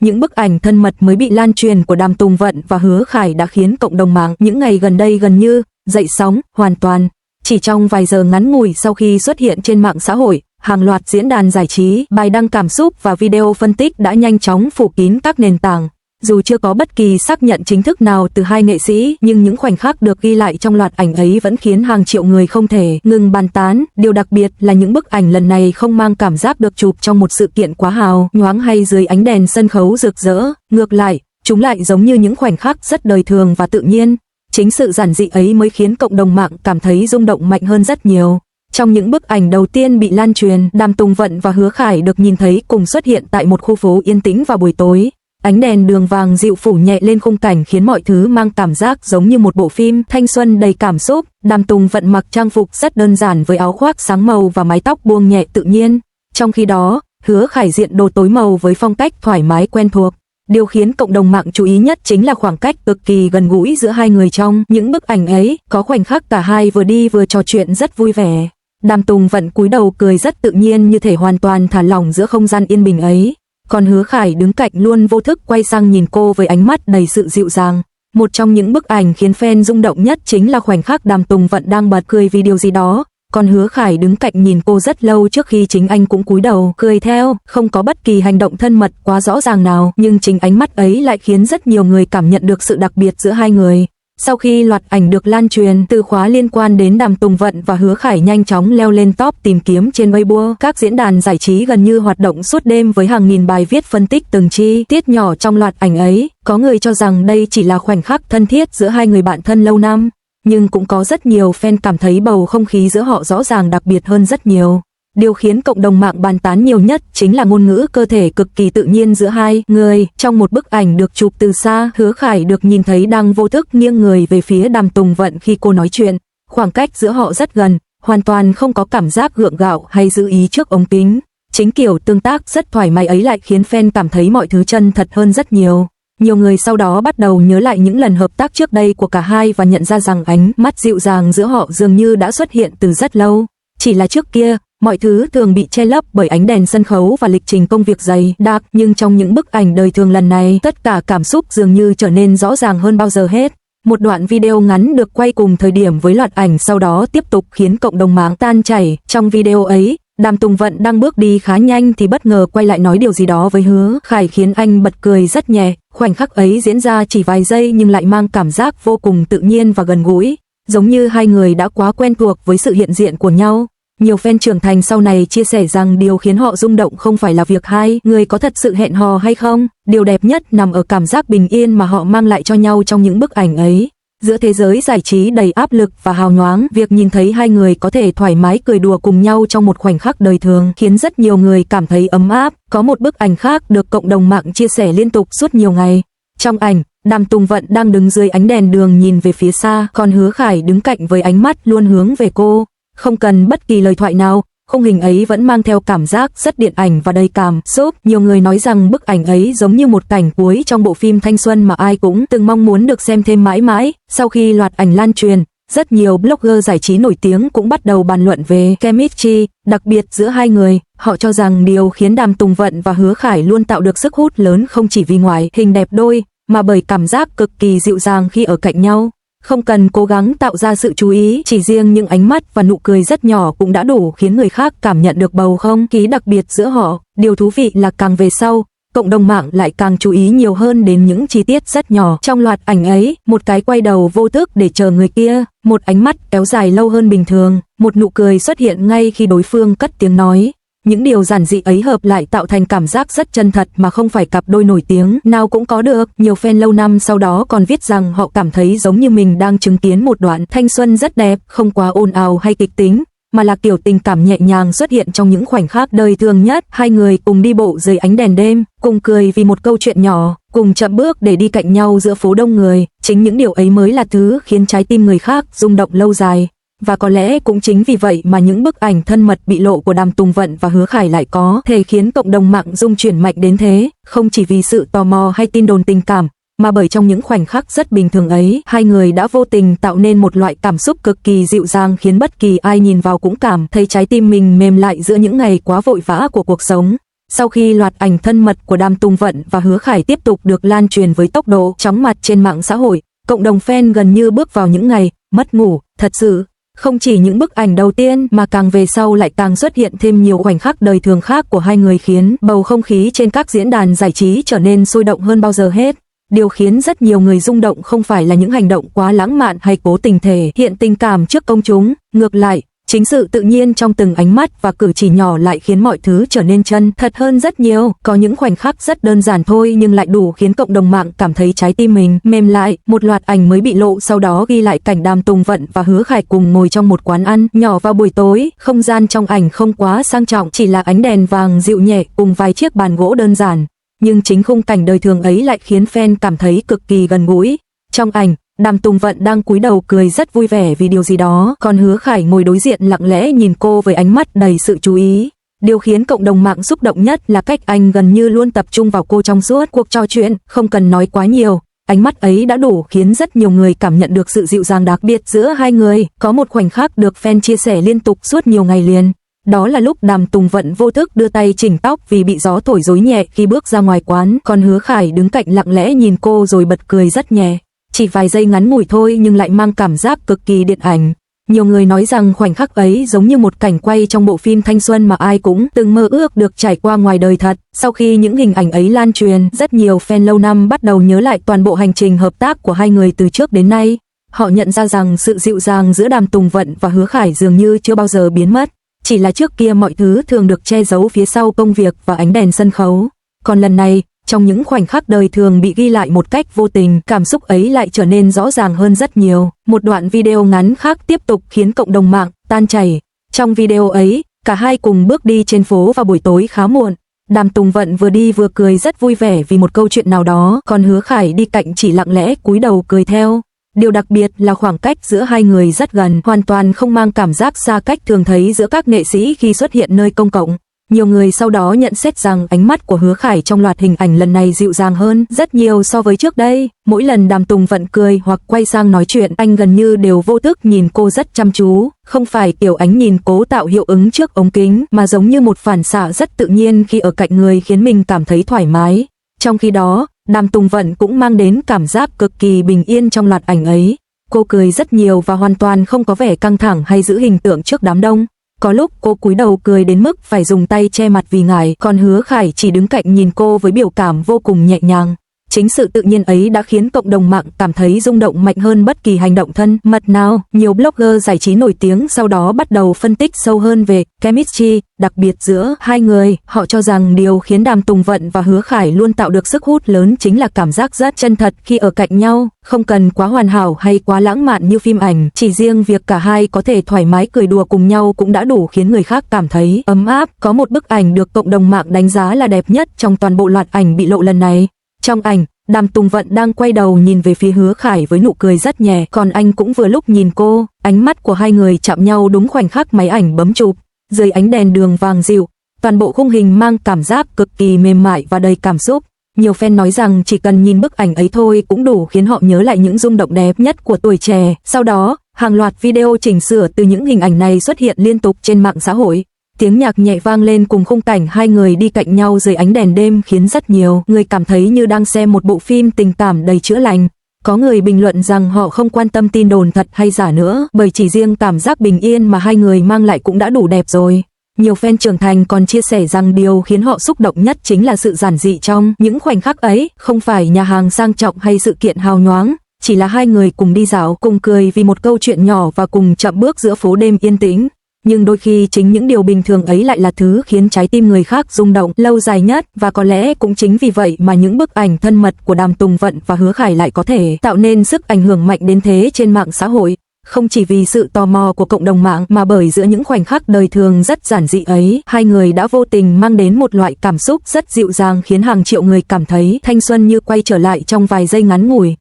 những bức ảnh thân mật mới bị lan truyền của Đàm Tùng Vận và Hứa Khải đã khiến cộng đồng mạng những ngày gần đây gần như dậy sóng hoàn toàn. Chỉ trong vài giờ ngắn ngủi sau khi xuất hiện trên mạng xã hội, hàng loạt diễn đàn giải trí, bài đăng cảm xúc và video phân tích đã nhanh chóng phủ kín các nền tảng. Dù chưa có bất kỳ xác nhận chính thức nào từ hai nghệ sĩ, nhưng những khoảnh khắc được ghi lại trong loạt ảnh ấy vẫn khiến hàng triệu người không thể ngừng bàn tán. Điều đặc biệt là những bức ảnh lần này không mang cảm giác được chụp trong một sự kiện quá hào nhoáng hay dưới ánh đèn sân khấu rực rỡ. Ngược lại, chúng lại giống như những khoảnh khắc rất đời thường và tự nhiên. Chính sự giản dị ấy mới khiến cộng đồng mạng cảm thấy rung động mạnh hơn rất nhiều. Trong những bức ảnh đầu tiên bị lan truyền, Đàm Tùng Vận và Hứa Khải được nhìn thấy cùng xuất hiện tại một khu phố yên tĩnh vào buổi tối. Ánh đèn đường vàng dịu phủ nhẹ lên khung cảnh khiến mọi thứ mang cảm giác giống như một bộ phim thanh xuân đầy cảm xúc. Đàm Tùng Vận mặc trang phục rất đơn giản với áo khoác sáng màu và mái tóc buông nhẹ tự nhiên. Trong khi đó, Hứa Khải diện đồ tối màu với phong cách thoải mái quen thuộc. Điều khiến cộng đồng mạng chú ý nhất chính là khoảng cách cực kỳ gần gũi giữa hai người trong những bức ảnh ấy. Có khoảnh khắc cả hai vừa đi vừa trò chuyện rất vui vẻ. Đàm Tùng Vận cúi đầu cười rất tự nhiên, như thể hoàn toàn thả lỏng giữa không gian yên bình ấy. Còn Hứa Khải đứng cạnh luôn vô thức quay sang nhìn cô với ánh mắt đầy sự dịu dàng. Một trong những bức ảnh khiến fan rung động nhất chính là khoảnh khắc Đàm Tùng Vận đang bật cười vì điều gì đó. Còn Hứa Khải đứng cạnh nhìn cô rất lâu trước khi chính anh cũng cúi đầu cười theo. Không có bất kỳ hành động thân mật quá rõ ràng nào, nhưng chính ánh mắt ấy lại khiến rất nhiều người cảm nhận được sự đặc biệt giữa hai người. Sau khi loạt ảnh được lan truyền, từ khóa liên quan đến Đàm Tùng Vận và Hứa Khải nhanh chóng leo lên top tìm kiếm trên Weibo. Các diễn đàn giải trí gần như hoạt động suốt đêm với hàng nghìn bài viết phân tích từng chi tiết nhỏ trong loạt ảnh ấy. Có người cho rằng đây chỉ là khoảnh khắc thân thiết giữa hai người bạn thân lâu năm, nhưng cũng có rất nhiều fan cảm thấy bầu không khí giữa họ rõ ràng đặc biệt hơn rất nhiều. Điều khiến cộng đồng mạng bàn tán nhiều nhất chính là ngôn ngữ cơ thể cực kỳ tự nhiên giữa hai người. Trong một bức ảnh được chụp từ xa, Hứa Khải được nhìn thấy đang vô thức nghiêng người về phía Đàm Tùng Vận khi cô nói chuyện. Khoảng cách giữa họ rất gần, hoàn toàn không có cảm giác gượng gạo hay giữ ý trước ống kính. Chính kiểu tương tác rất thoải mái ấy lại khiến fan cảm thấy mọi thứ chân thật hơn rất nhiều. Nhiều người sau đó bắt đầu nhớ lại những lần hợp tác trước đây của cả hai và nhận ra rằng ánh mắt dịu dàng giữa họ dường như đã xuất hiện từ rất lâu. Chỉ là trước kia, mọi thứ thường bị che lấp bởi ánh đèn sân khấu và lịch trình công việc dày đặc, nhưng trong những bức ảnh đời thường lần này, tất cả cảm xúc dường như trở nên rõ ràng hơn bao giờ hết. Một đoạn video ngắn được quay cùng thời điểm với loạt ảnh sau đó tiếp tục khiến cộng đồng mạng tan chảy. Trong video ấy, Đàm Tùng Vận đang bước đi khá nhanh thì bất ngờ quay lại nói điều gì đó với Hứa Khải khiến anh bật cười rất nhẹ. Khoảnh khắc ấy diễn ra chỉ vài giây nhưng lại mang cảm giác vô cùng tự nhiên và gần gũi, giống như hai người đã quá quen thuộc với sự hiện diện của nhau. Nhiều fan trưởng thành sau này chia sẻ rằng điều khiến họ rung động không phải là việc hai người có thật sự hẹn hò hay không, điều đẹp nhất nằm ở cảm giác bình yên mà họ mang lại cho nhau trong những bức ảnh ấy. Giữa thế giới giải trí đầy áp lực và hào nhoáng, việc nhìn thấy hai người có thể thoải mái cười đùa cùng nhau trong một khoảnh khắc đời thường khiến rất nhiều người cảm thấy ấm áp. Có một bức ảnh khác được cộng đồng mạng chia sẻ liên tục suốt nhiều ngày. Trong ảnh, Đàm Tùng Vận đang đứng dưới ánh đèn đường nhìn về phía xa, còn Hứa Khải đứng cạnh với ánh mắt luôn hướng về cô. Không cần bất kỳ lời thoại nào, khung hình ấy vẫn mang theo cảm giác rất điện ảnh và đầy cảm xúc. Nhiều người nói rằng bức ảnh ấy giống như một cảnh cuối trong bộ phim thanh xuân mà ai cũng từng mong muốn được xem thêm mãi mãi. Sau khi loạt ảnh lan truyền, rất nhiều blogger giải trí nổi tiếng cũng bắt đầu bàn luận về chemistry đặc biệt giữa hai người. Họ cho rằng điều khiến Đàm Tùng Vận và Hứa Khải luôn tạo được sức hút lớn không chỉ vì ngoại hình đẹp đôi, mà bởi cảm giác cực kỳ dịu dàng khi ở cạnh nhau. Không cần cố gắng tạo ra sự chú ý, chỉ riêng những ánh mắt và nụ cười rất nhỏ cũng đã đủ khiến người khác cảm nhận được bầu không khí đặc biệt giữa họ. Điều thú vị là càng về sau, cộng đồng mạng lại càng chú ý nhiều hơn đến những chi tiết rất nhỏ trong loạt ảnh ấy. Một cái quay đầu vô thức để chờ người kia, một ánh mắt kéo dài lâu hơn bình thường, một nụ cười xuất hiện ngay khi đối phương cất tiếng nói. Những điều giản dị ấy hợp lại tạo thành cảm giác rất chân thật mà không phải cặp đôi nổi tiếng nào cũng có được. Nhiều fan lâu năm sau đó còn viết rằng họ cảm thấy giống như mình đang chứng kiến một đoạn thanh xuân rất đẹp, không quá ồn ào hay kịch tính, mà là kiểu tình cảm nhẹ nhàng xuất hiện trong những khoảnh khắc đời thường nhất. Hai người cùng đi bộ dưới ánh đèn đêm, cùng cười vì một câu chuyện nhỏ, cùng chậm bước để đi cạnh nhau giữa phố đông người. Chính những điều ấy mới là thứ khiến trái tim người khác rung động lâu dài. Và có lẽ cũng chính vì vậy mà những bức ảnh thân mật bị lộ của Đàm Tùng Vận và Hứa Khải lại có thể khiến cộng đồng mạng rung chuyển mạnh đến thế, không chỉ vì sự tò mò hay tin đồn tình cảm, mà bởi trong những khoảnh khắc rất bình thường ấy, hai người đã vô tình tạo nên một loại cảm xúc cực kỳ dịu dàng khiến bất kỳ ai nhìn vào cũng cảm thấy trái tim mình mềm lại giữa những ngày quá vội vã của cuộc sống. Sau khi loạt ảnh thân mật của Đàm Tùng Vận và Hứa Khải tiếp tục được lan truyền với tốc độ chóng mặt trên mạng xã hội, cộng đồng fan gần như bước vào những ngày mất ngủ, thật sự. Không chỉ những bức ảnh đầu tiên mà càng về sau lại càng xuất hiện thêm nhiều khoảnh khắc đời thường khác của hai người, khiến bầu không khí trên các diễn đàn giải trí trở nên sôi động hơn bao giờ hết. Điều khiến rất nhiều người rung động không phải là những hành động quá lãng mạn hay cố tình thể hiện tình cảm trước công chúng, ngược lại, chính sự tự nhiên trong từng ánh mắt và cử chỉ nhỏ lại khiến mọi thứ trở nên chân thật hơn rất nhiều. Có những khoảnh khắc rất đơn giản thôi nhưng lại đủ khiến cộng đồng mạng cảm thấy trái tim mình mềm lại. Một loạt ảnh mới bị lộ sau đó ghi lại cảnh Đàm Tùng Vận và Hứa Khải cùng ngồi trong một quán ăn nhỏ vào buổi tối. Không gian trong ảnh không quá sang trọng, chỉ là ánh đèn vàng dịu nhẹ cùng vài chiếc bàn gỗ đơn giản. Nhưng chính khung cảnh đời thường ấy lại khiến fan cảm thấy cực kỳ gần gũi. Trong ảnh, Đàm Tùng Vận đang cúi đầu cười rất vui vẻ vì điều gì đó, còn Hứa Khải ngồi đối diện lặng lẽ nhìn cô với ánh mắt đầy sự chú ý. Điều khiến cộng đồng mạng xúc động nhất là cách anh gần như luôn tập trung vào cô trong suốt cuộc trò chuyện, không cần nói quá nhiều. Ánh mắt ấy đã đủ khiến rất nhiều người cảm nhận được sự dịu dàng đặc biệt giữa hai người. Có một khoảnh khắc được fan chia sẻ liên tục suốt nhiều ngày liền. Đó là lúc Đàm Tùng Vận vô thức đưa tay chỉnh tóc vì bị gió thổi rối nhẹ khi bước ra ngoài quán, còn Hứa Khải đứng cạnh lặng lẽ nhìn cô rồi bật cười rất nhẹ. Chỉ vài giây ngắn ngủi thôi nhưng lại mang cảm giác cực kỳ điện ảnh. Nhiều người nói rằng khoảnh khắc ấy giống như một cảnh quay trong bộ phim thanh xuân mà ai cũng từng mơ ước được trải qua ngoài đời thật. Sau khi những hình ảnh ấy lan truyền, rất nhiều fan lâu năm bắt đầu nhớ lại toàn bộ hành trình hợp tác của hai người từ trước đến nay. Họ nhận ra rằng sự dịu dàng giữa Đàm Tùng Vận và Hứa Khải dường như chưa bao giờ biến mất. Chỉ là trước kia mọi thứ thường được che giấu phía sau công việc và ánh đèn sân khấu. Còn lần này, trong những khoảnh khắc đời thường bị ghi lại một cách vô tình, cảm xúc ấy lại trở nên rõ ràng hơn rất nhiều. Một đoạn video ngắn khác tiếp tục khiến cộng đồng mạng tan chảy. Trong video ấy, cả hai cùng bước đi trên phố vào buổi tối khá muộn. Đàm Tùng Vận vừa đi vừa cười rất vui vẻ vì một câu chuyện nào đó, còn Hứa Khải đi cạnh chỉ lặng lẽ cúi đầu cười theo. Điều đặc biệt là khoảng cách giữa hai người rất gần, hoàn toàn không mang cảm giác xa cách thường thấy giữa các nghệ sĩ khi xuất hiện nơi công cộng. Nhiều người sau đó nhận xét rằng ánh mắt của Hứa Khải trong loạt hình ảnh lần này dịu dàng hơn rất nhiều so với trước đây. Mỗi lần Đàm Tùng Vận cười hoặc quay sang nói chuyện, anh gần như đều vô thức nhìn cô rất chăm chú, không phải kiểu ánh nhìn cố tạo hiệu ứng trước ống kính, mà giống như một phản xạ rất tự nhiên khi ở cạnh người khiến mình cảm thấy thoải mái. Trong khi đó, Đàm Tùng Vận cũng mang đến cảm giác cực kỳ bình yên trong loạt ảnh ấy. Cô cười rất nhiều và hoàn toàn không có vẻ căng thẳng hay giữ hình tượng trước đám đông. Có lúc cô cúi đầu cười đến mức phải dùng tay che mặt vì ngại, còn Hứa Khải chỉ đứng cạnh nhìn cô với biểu cảm vô cùng nhẹ nhàng. Chính sự tự nhiên ấy đã khiến cộng đồng mạng cảm thấy rung động mạnh hơn bất kỳ hành động thân mật nào. Nhiều blogger giải trí nổi tiếng sau đó bắt đầu phân tích sâu hơn về chemistry đặc biệt giữa hai người. Họ cho rằng điều khiến Đàm Tùng Vận và Hứa Khải luôn tạo được sức hút lớn chính là cảm giác rất chân thật khi ở cạnh nhau, không cần quá hoàn hảo hay quá lãng mạn như phim ảnh. Chỉ riêng việc cả hai có thể thoải mái cười đùa cùng nhau cũng đã đủ khiến người khác cảm thấy ấm áp. Có một bức ảnh được cộng đồng mạng đánh giá là đẹp nhất trong toàn bộ loạt ảnh bị lộ lần này. Trong ảnh, Đàm Tùng Vận đang quay đầu nhìn về phía Hứa Khải với nụ cười rất nhẹ, còn anh cũng vừa lúc nhìn cô. Ánh mắt của hai người chạm nhau đúng khoảnh khắc máy ảnh bấm chụp. Dưới ánh đèn đường vàng dịu, toàn bộ khung hình mang cảm giác cực kỳ mềm mại và đầy cảm xúc. Nhiều fan nói rằng chỉ cần nhìn bức ảnh ấy thôi cũng đủ khiến họ nhớ lại những rung động đẹp nhất của tuổi trẻ. Sau đó, hàng loạt video chỉnh sửa từ những hình ảnh này xuất hiện liên tục trên mạng xã hội. Tiếng nhạc nhẹ vang lên cùng khung cảnh hai người đi cạnh nhau dưới ánh đèn đêm khiến rất nhiều người cảm thấy như đang xem một bộ phim tình cảm đầy chữa lành. Có người bình luận rằng họ không quan tâm tin đồn thật hay giả nữa, bởi chỉ riêng cảm giác bình yên mà hai người mang lại cũng đã đủ đẹp rồi. Nhiều fan trưởng thành còn chia sẻ rằng điều khiến họ xúc động nhất chính là sự giản dị trong những khoảnh khắc ấy, không phải nhà hàng sang trọng hay sự kiện hào nhoáng, chỉ là hai người cùng đi dạo, cùng cười vì một câu chuyện nhỏ và cùng chậm bước giữa phố đêm yên tĩnh. Nhưng đôi khi chính những điều bình thường ấy lại là thứ khiến trái tim người khác rung động lâu dài nhất, và có lẽ cũng chính vì vậy mà những bức ảnh thân mật của Đàm Tùng Vận và Hứa Khải lại có thể tạo nên sức ảnh hưởng mạnh đến thế trên mạng xã hội. Không chỉ vì sự tò mò của cộng đồng mạng mà bởi giữa những khoảnh khắc đời thường rất giản dị ấy, hai người đã vô tình mang đến một loại cảm xúc rất dịu dàng khiến hàng triệu người cảm thấy thanh xuân như quay trở lại trong vài giây ngắn ngủi.